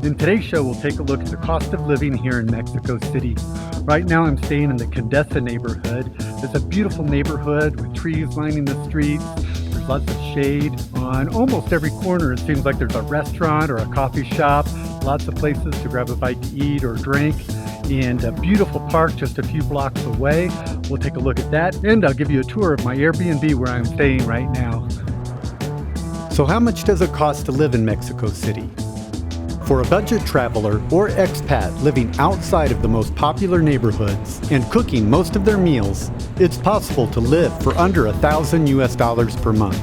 In today's show, we'll take a look at the cost of living here in Mexico City. Right now, I'm staying in the Condesa neighborhood. It's a beautiful neighborhood with trees lining the streets. There's lots of shade. On almost every corner, it seems like there's a restaurant or a coffee shop. Lots of places to grab a bite to eat or drink. And a beautiful park just a few blocks away. We'll take a look at that, and I'll give you a tour of my Airbnb where I'm staying right now. So how much does it cost to live in Mexico City? For a budget traveler or expat living outside of the most popular neighborhoods and cooking most of their meals, it's possible to live for under $1,000 per month.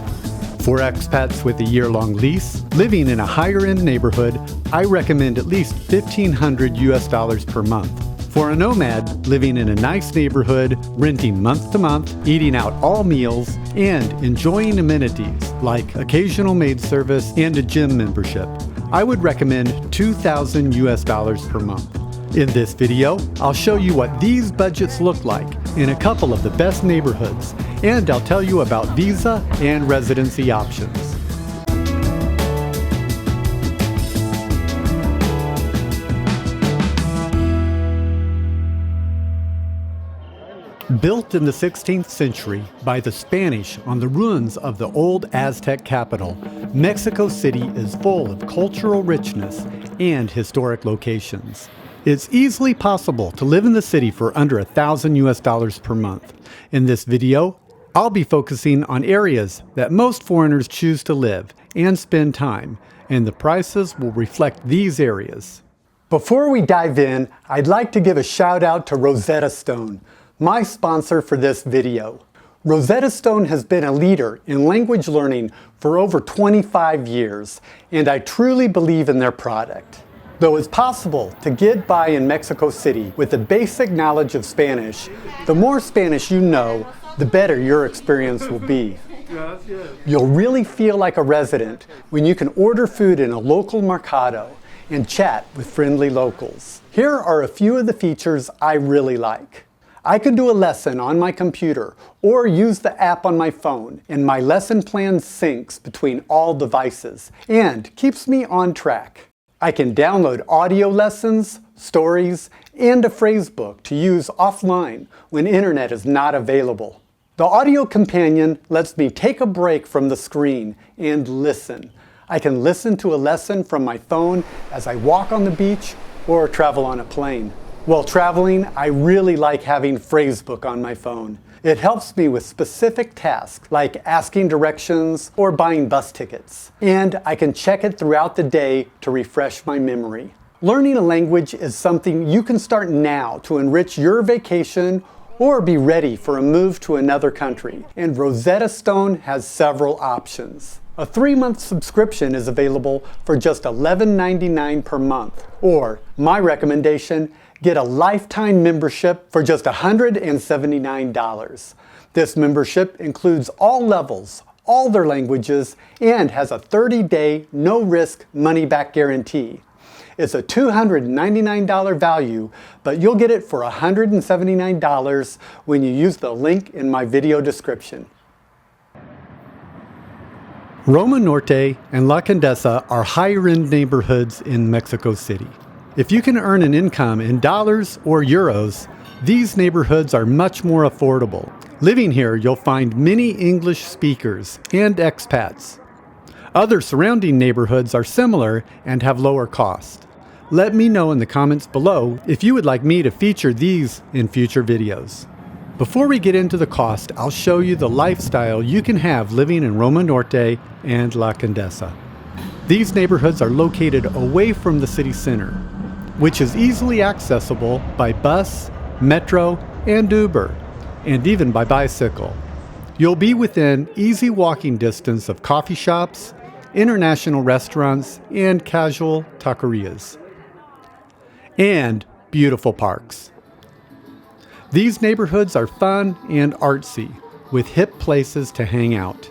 For expats with a year-long lease, living in a higher-end neighborhood, I recommend at least $1,500 per month. For a nomad, living in a nice neighborhood, renting month to month, eating out all meals, and enjoying amenities like occasional maid service and a gym membership, I would recommend $2,000 per month. In this video, I'll show you what these budgets look like in a couple of the best neighborhoods, and I'll tell you about visa and residency options. Built in the 16th century by the Spanish on the ruins of the old Aztec capital, Mexico City is full of cultural richness and historic locations. It's easily possible to live in the city for under $1,000 per month. In this video, I'll be focusing on areas that most foreigners choose to live and spend time, and the prices will reflect these areas. Before we dive in, I'd like to give a shout out to Rosetta Stone, my sponsor for this video. Rosetta Stone has been a leader in language learning for over 25 years, and I truly believe in their product. Though it's possible to get by in Mexico City with a basic knowledge of Spanish, the more Spanish you know, the better your experience will be. You'll really feel like a resident when you can order food in a local mercado and chat with friendly locals. Here are a few of the features I really like. I can do a lesson on my computer or use the app on my phone, and my lesson plan syncs between all devices and keeps me on track. I can download audio lessons, stories, and a phrase book to use offline when internet is not available. The audio companion lets me take a break from the screen and listen. I can listen to a lesson from my phone as I walk on the beach or travel on a plane. While traveling, I really like having Phrasebook on my phone. It helps me with specific tasks like asking directions or buying bus tickets. And I can check it throughout the day to refresh my memory. Learning a language is something you can start now to enrich your vacation or be ready for a move to another country. And Rosetta Stone has several options. A 3-month subscription is available for just $11.99 per month. Or, my recommendation, get a lifetime membership for just $179. This membership includes all levels, all their languages, and has a 30-day no-risk money-back guarantee. It's a $299 value, but you'll get it for $179 when you use the link in my video description. Roma, Norte, and La Condesa are higher-end neighborhoods in Mexico City. If you can earn an income in dollars or euros, these neighborhoods are much more affordable. Living here, you'll find many English speakers and expats. Other surrounding neighborhoods are similar and have lower cost. Let me know in the comments below if you would like me to feature these in future videos. Before we get into the cost, I'll show you the lifestyle you can have living in Roma Norte and La Condesa. These neighborhoods are located away from the city center, which is easily accessible by bus, metro, and Uber, and even by bicycle. You'll be within easy walking distance of coffee shops, international restaurants, and casual taquerias. And beautiful parks. These neighborhoods are fun and artsy, with hip places to hang out.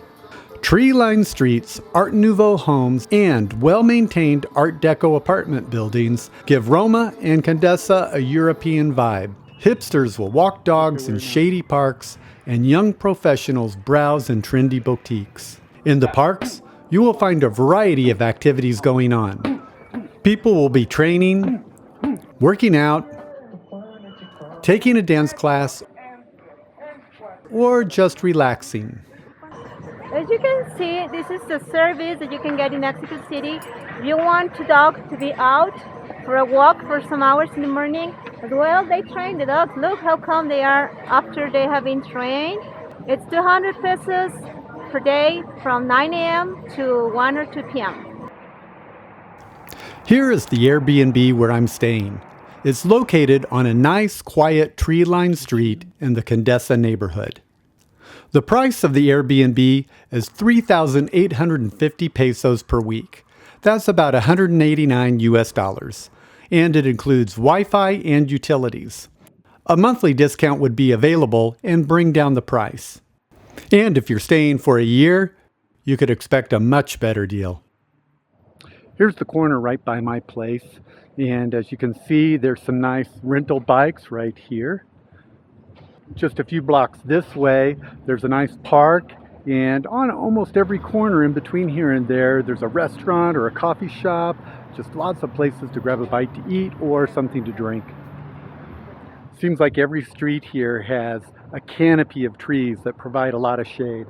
Tree-lined streets, Art Nouveau homes, and well-maintained Art Deco apartment buildings give Roma and Condesa a European vibe. Hipsters will walk dogs in shady parks, and young professionals browse in trendy boutiques. In the parks, you will find a variety of activities going on. People will be training, working out, taking a dance class, or just relaxing. As you can see, this is the service that you can get in Mexico City. If you want to dog to be out for a walk for some hours in the morning, as well, they train the dogs. Look how calm they are after they have been trained. It's 200 pesos per day from 9 a.m. to 1 or 2 p.m. Here is the Airbnb where I'm staying. It's located on a nice, quiet, tree-lined street in the Condesa neighborhood. The price of the Airbnb is 3,850 pesos per week. That's about 189 US dollars. And it includes Wi-Fi and utilities. A monthly discount would be available and bring down the price. And if you're staying for a year, you could expect a much better deal. Here's the corner right by my place. And as you can see, there's some nice rental bikes right here. Just a few blocks this way, there's a nice park. And on almost every corner in between here and there, there's a restaurant or a coffee shop. Just lots of places to grab a bite to eat or something to drink. Seems like every street here has a canopy of trees that provide a lot of shade.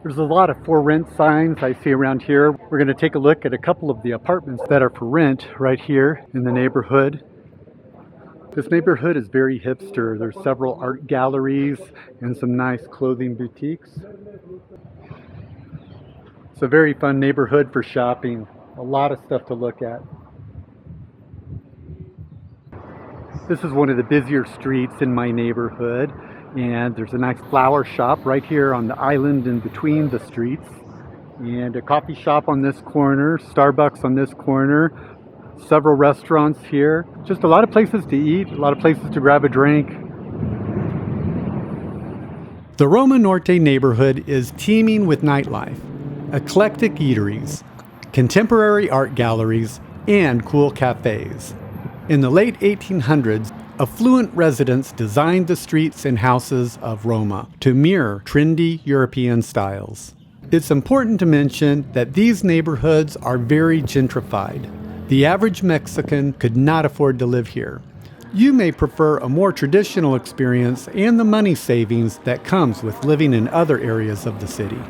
There's a lot of for rent signs I see around here. We're going to take a look at a couple of the apartments that are for rent right here in the neighborhood. This neighborhood is very hipster. There's several art galleries and some nice clothing boutiques. It's a very fun neighborhood for shopping. A lot of stuff to look at. This is one of the busier streets in my neighborhood, and there's a nice flower shop right here on the island in between the streets, and a coffee shop on this corner, Starbucks on this corner, several restaurants here. Just a lot of places to eat, a lot of places to grab a drink. The Roma Norte neighborhood is teeming with nightlife, eclectic eateries, contemporary art galleries, and cool cafes. In the late 1800s, affluent residents designed the streets and houses of Roma to mirror trendy European styles. It's important to mention that these neighborhoods are very gentrified. The average Mexican could not afford to live here. You may prefer a more traditional experience and the money savings that comes with living in other areas of the city.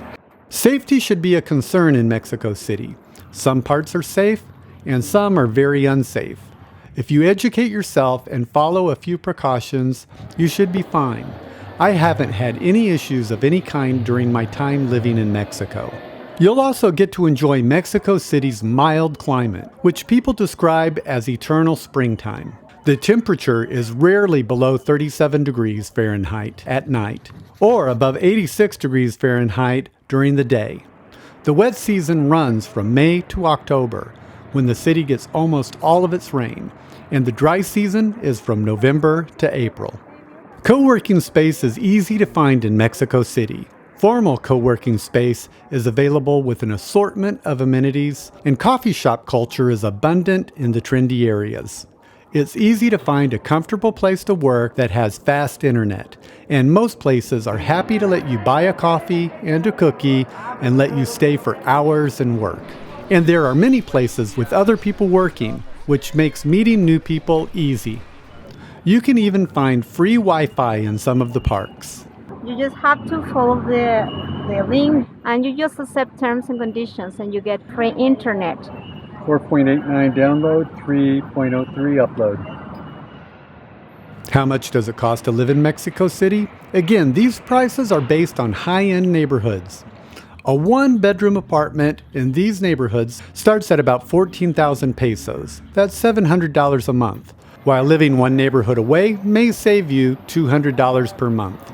Safety should be a concern in Mexico City. Some parts are safe, and some are very unsafe. If you educate yourself and follow a few precautions, you should be fine. I haven't had any issues of any kind during my time living in Mexico. You'll also get to enjoy Mexico City's mild climate, which people describe as eternal springtime. The temperature is rarely below 37 degrees Fahrenheit at night, or above 86 degrees Fahrenheit during the day. The wet season runs from May to October, when the city gets almost all of its rain, and the dry season is from November to April. Co-working space is easy to find in Mexico City. Formal co-working space is available with an assortment of amenities, and coffee shop culture is abundant in the trendy areas. It's easy to find a comfortable place to work that has fast internet, and most places are happy to let you buy a coffee and a cookie and let you stay for hours and work. And there are many places with other people working, which makes meeting new people easy. You can even find free Wi-Fi in some of the parks. You just have to follow the link, and you just accept terms and conditions, and you get free internet. 4.89 download, 3.03 upload. How much does it cost to live in Mexico City? Again, these prices are based on high-end neighborhoods. A one-bedroom apartment in these neighborhoods starts at about 14,000 pesos. That's $700 a month, while living one neighborhood away may save you $200 per month.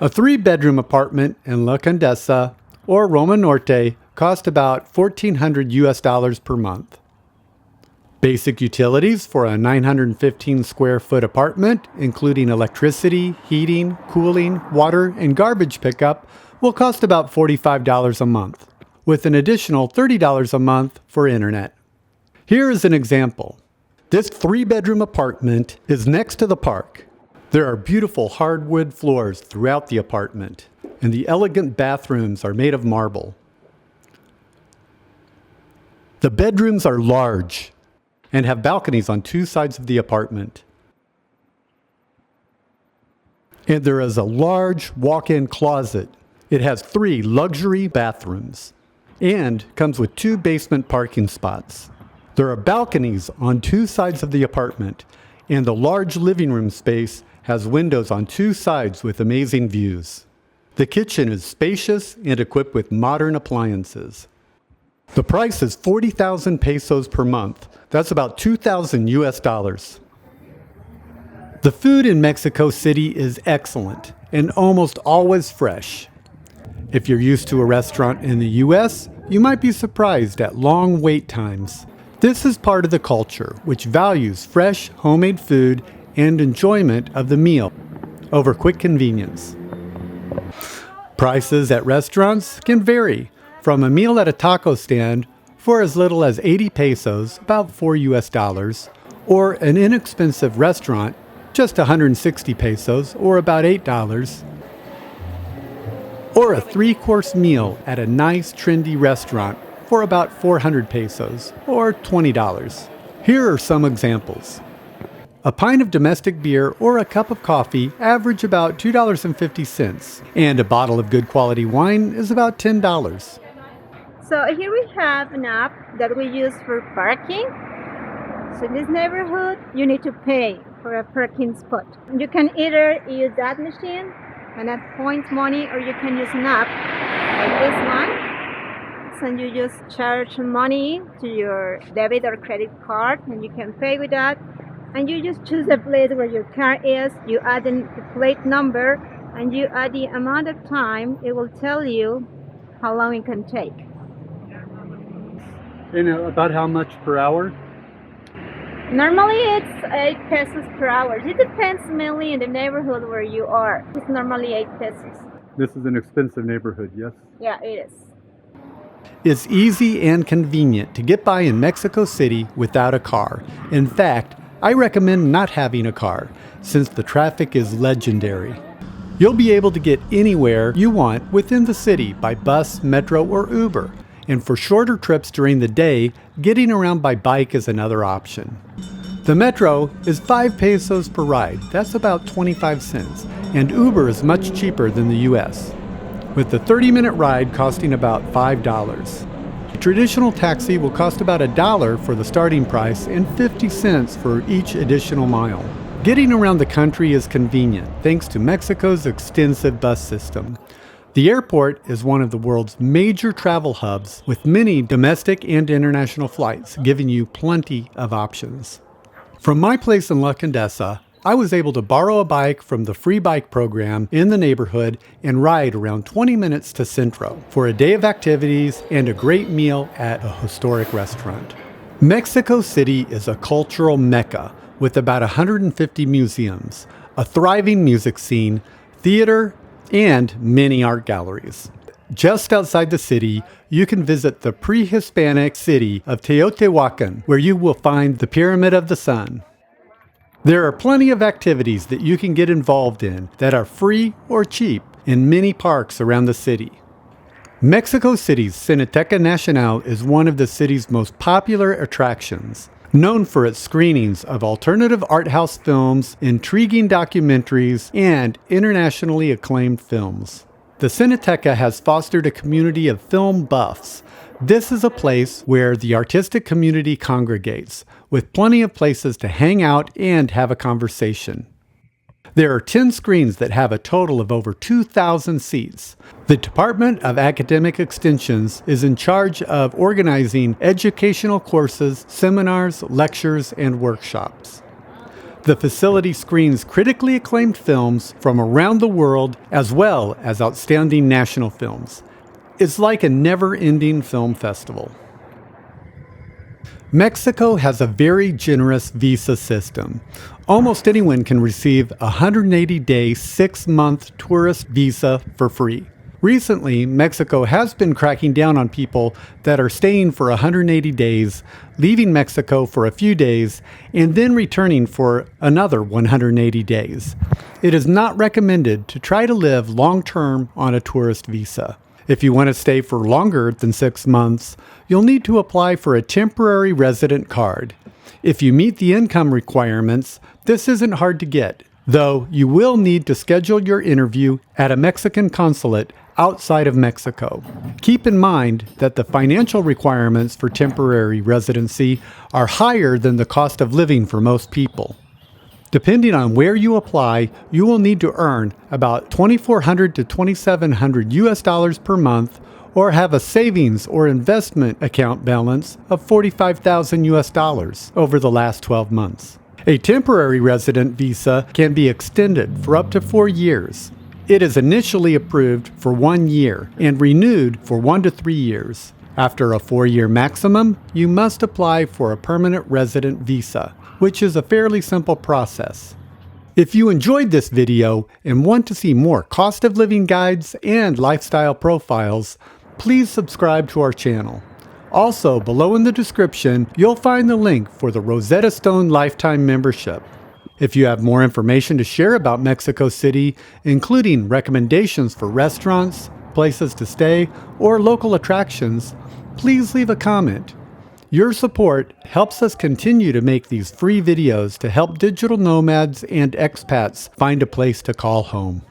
A three-bedroom apartment in La Condesa or Roma Norte cost about $1,400 US per month. Basic utilities for a 915 square foot apartment, including electricity, heating, cooling, water, and garbage pickup, will cost about $45 a month, with an additional $30 a month for internet. Here is an example. This three-bedroom apartment is next to the park. There are beautiful hardwood floors throughout the apartment, and the elegant bathrooms are made of marble. The bedrooms are large and have balconies on 2 sides of the apartment. And there is a large walk-in closet. It has 3 luxury bathrooms and comes with 2 basement parking spots. There are balconies on 2 sides of the apartment, and the large living room space has windows on 2 sides with amazing views. The kitchen is spacious and equipped with modern appliances. The price is 40,000 pesos per month. That's about 2,000 US dollars. The food in Mexico City is excellent and almost always fresh. If you're used to a restaurant in the US, you might be surprised at long wait times. This is part of the culture, which values fresh, homemade food and enjoyment of the meal over quick convenience. Prices at restaurants can vary, from a meal at a taco stand for as little as 80 pesos, about 4 US dollars, or an inexpensive restaurant, just 160 pesos, or about $8, or a 3-course meal at a nice, trendy restaurant for about 400 pesos, or $20. Here are some examples. A pint of domestic beer or a cup of coffee average about $2.50, and a bottle of good quality wine is about $10. So here we have an app that we use for parking. So in this neighborhood, you need to pay for a parking spot. You can either use that machine and that points money, or you can use an app like this one. And you just charge money to your debit or credit card, and you can pay with that. And you just choose the place where your car is, you add the plate number, and you add the amount of time. It will tell you how long it can take. And about how much per hour? Normally it's 8 pesos per hour. It depends mainly in the neighborhood where you are. It's normally 8 pesos. This is an expensive neighborhood, yes? Yeah, it is. It's easy and convenient to get by in Mexico City without a car. In fact, I recommend not having a car, since the traffic is legendary. You'll be able to get anywhere you want within the city by bus, metro, or Uber. And for shorter trips during the day, getting around by bike is another option. The metro is 5 pesos per ride. That's about 25 cents. And Uber is much cheaper than the US, with the 30-minute ride costing about $5. A traditional taxi will cost about $1 for the starting price and 50 cents for each additional mile. Getting around the country is convenient thanks to Mexico's extensive bus system. The airport is one of the world's major travel hubs, with many domestic and international flights, giving you plenty of options. From my place in La Condesa, I was able to borrow a bike from the free bike program in the neighborhood and ride around 20 minutes to Centro for a day of activities and a great meal at a historic restaurant. Mexico City is a cultural mecca with about 150 museums, a thriving music scene, theater, and many art galleries. Just outside the city, you can visit the pre-Hispanic city of Teotihuacan, where you will find the Pyramid of the Sun. There are plenty of activities that you can get involved in that are free or cheap in many parks around the city. Mexico City's Cineteca Nacional is one of the city's most popular attractions, known for its screenings of alternative art house films, intriguing documentaries, and internationally acclaimed films. The Cineteca has fostered a community of film buffs. This is a place where the artistic community congregates, with plenty of places to hang out and have a conversation. There are 10 screens that have a total of over 2,000 seats. The Department of Academic Extensions is in charge of organizing educational courses, seminars, lectures, and workshops. The facility screens critically acclaimed films from around the world, as well as outstanding national films. It's like a never-ending film festival. Mexico has a very generous visa system. Almost anyone can receive a 180-day, 6-month tourist visa for free. Recently, Mexico has been cracking down on people that are staying for 180 days, leaving Mexico for a few days, and then returning for another 180 days. It is not recommended to try to live long-term on a tourist visa. If you want to stay for longer than 6 months, you'll need to apply for a temporary resident card. If you meet the income requirements, this isn't hard to get, though you will need to schedule your interview at a Mexican consulate outside of Mexico. Keep in mind that the financial requirements for temporary residency are higher than the cost of living for most people. Depending on where you apply, you will need to earn about $2,400 to $2,700 US per month, or have a savings or investment account balance of $45,000 US over the last 12 months. A temporary resident visa can be extended for up to 4 years. It is initially approved for 1 year and renewed for 1 to 3 years. After a 4-year maximum, you must apply for a permanent resident visa, which is a fairly simple process. If you enjoyed this video and want to see more cost of living guides and lifestyle profiles, please subscribe to our channel. Also, below in the description, you'll find the link for the Rosetta Stone Lifetime Membership. If you have more information to share about Mexico City, including recommendations for restaurants, places to stay, or local attractions, please leave a comment. Your support helps us continue to make these free videos to help digital nomads and expats find a place to call home.